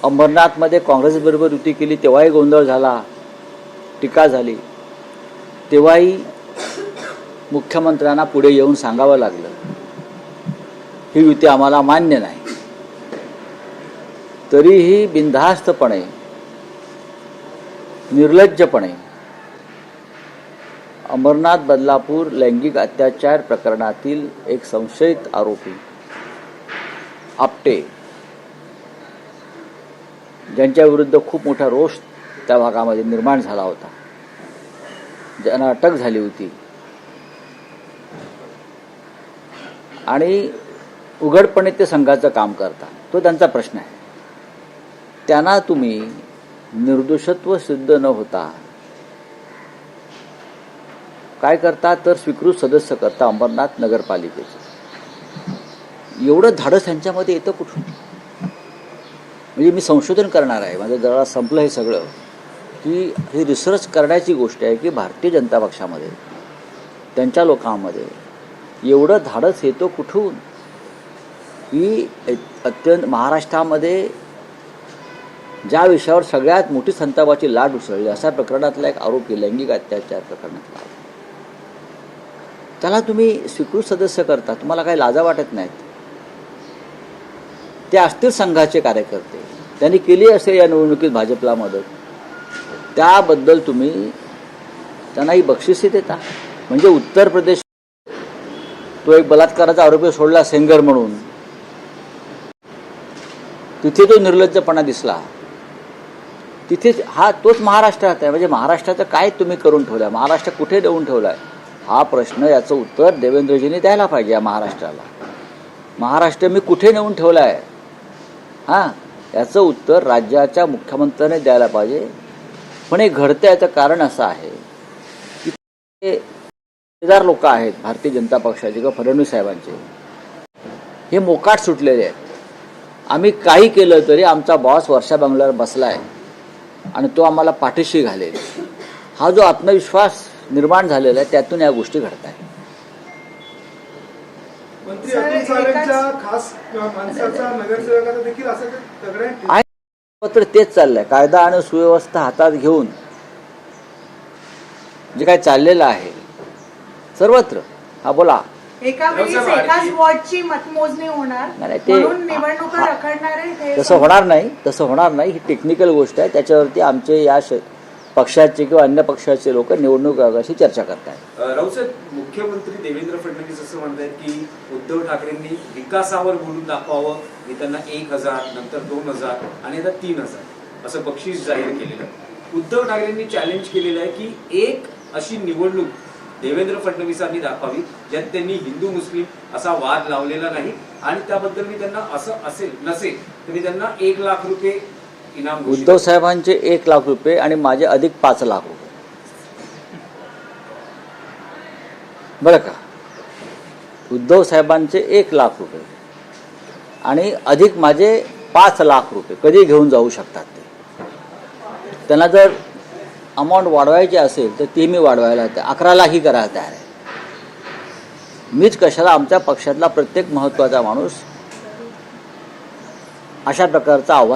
अंबरनाथमध्ये काँग्रेसबरोबर युती केली तेव्हाही गोंधळ झाला, टीका झाली. तेव्हाही मुख्यमंत्र्यांना पुढे येऊन सांगावं लागलं ही युती आम्हाला मान्य नाही. तरीही बिनधास्तपणे, निर्लज्जपणे अमरनाथ बदलापूर लैंगिक अत्याचार प्रकरणातील एक संशयित आरोपी आपटे, ज्यांच्या विरुद्ध खूप मोठा रोष त्या भागामध्ये निर्माण झाला होता, ज्यांना अटक झाली होती आणि उघडपणे ते संघाचं काम करतात, तो त्यांचा प्रश्न आहे. त्यांना तुम्ही निर्दोषत्व सिद्ध न होता काय करता तर स्वीकृत सदस्य करता अंबरनाथ नगरपालिकेचं. एवढं धाडस यांच्यामध्ये येतं कुठून? म्हणजे मी संशोधन करणार आहे, माझं जरा संपलं हे सगळं, की ही रिसर्च करण्याची गोष्ट आहे की भारतीय जनता पक्षामध्ये त्यांच्या लोकांमध्ये एवढं धाडस येतो कुठून, की अत्यंत महाराष्ट्रामध्ये ज्या विषयावर सगळ्यात मोठी संतापाची लाट उसळली अशा प्रकरणातला एक आरोपी, लैंगिक अत्याचार प्रकरणातला, त्याला तुम्ही स्वीकृत सदस्य करता. तुम्हाला काही लाजा वाटत नाहीत. ते असतील संघाचे कार्यकर्ते, त्यांनी केली असेल या निवडणुकीत भाजपला मदत, त्याबद्दल तुम्ही त्यांनाही बक्षिसे देता. म्हणजे उत्तर प्रदेश तो एक बलात्काराचा आरोपी सोडला सेंगर म्हणून, तिथे तो निर्लज्जपणा दिसला. तिथे तोच महाराष्ट्रात आहे. म्हणजे महाराष्ट्राचं काय तुम्ही करून ठेवलं, महाराष्ट्र कुठे देऊन ठेवला आहे हा प्रश्न, याचं उत्तर देवेंद्रजींनी द्यायला पाहिजे या महाराष्ट्राला. महाराष्ट्र मी कुठे नेऊन ठेवला आहे याचं उत्तर राज्याच्या मुख्यमंत्र्याने द्यायला पाहिजे. पण हे घडतं याचं कारण असं आहे की ते लोक आहेत भारतीय जनता पक्षाचे किंवा फडणवीस साहेबांचे, हे मोकाट सुटलेले आहेत. आम्ही काही केलं तरी आमचा बॉस वर्षा बंगल्यावर बसलाय आणि तो आम्हाला पाठीशी घालेल, हा जो आत्मविश्वास निर्माण झालेला आहे, त्यातून या गोष्टी घडत आहेत. मात्र तेच चाललंय, कायदा आणि सुव्यवस्था हातात घेऊन जे काय चाललेलं आहे सर्वत्र. हा बोला. तसं होणार नाही. ही टेक्निकल गोष्ट आहे. त्याच्यावरती आमचे या पक्षाचे किंवा अन्य पक्षाचे लोक निवडणूक आयोगाशी चर्चा करतायत. राऊसाहेब, मुख्यमंत्री देवेंद्र फडणवीस असं म्हणतात की उद्धव ठाकरेंनी विकासावर बोलून दाखवावं. मी त्यांना 1000, नंतर 2000 आणि आता 3000 असं बक्षीस जाहीर केलेलं. उद्धव ठाकरेंनी चॅलेंज केलेलं आहे की एक अशी निवडणूक देवेंद्र फडणवीसांनी दाखवावी ज्यात त्यांनी हिंदू मुस्लिम असा वाद लावलेला नाही, आणि त्याबद्दल मी त्यांना असं नसेल तर मी त्यांना 1 लाख रुपये इनाम. उद्धव साहेबांचे 1 लाख रुपये आणि माझे अधिक 5 लाख रुपये, बरं का. उद्धव साहेबांचे 1 लाख रुपये आणि अधिक माझे 5 लाख रुपये कधी घेऊन जाऊ शकतात ते. त्यांना जर अमाऊंट वाढवायची असेल तर ती मी वाढवायला 11 लाखही करायला तयार आहे. मीच कशाला, आमच्या पक्षातला प्रत्येक महत्त्वाचा माणूस अशा प्रकारचं आव्हान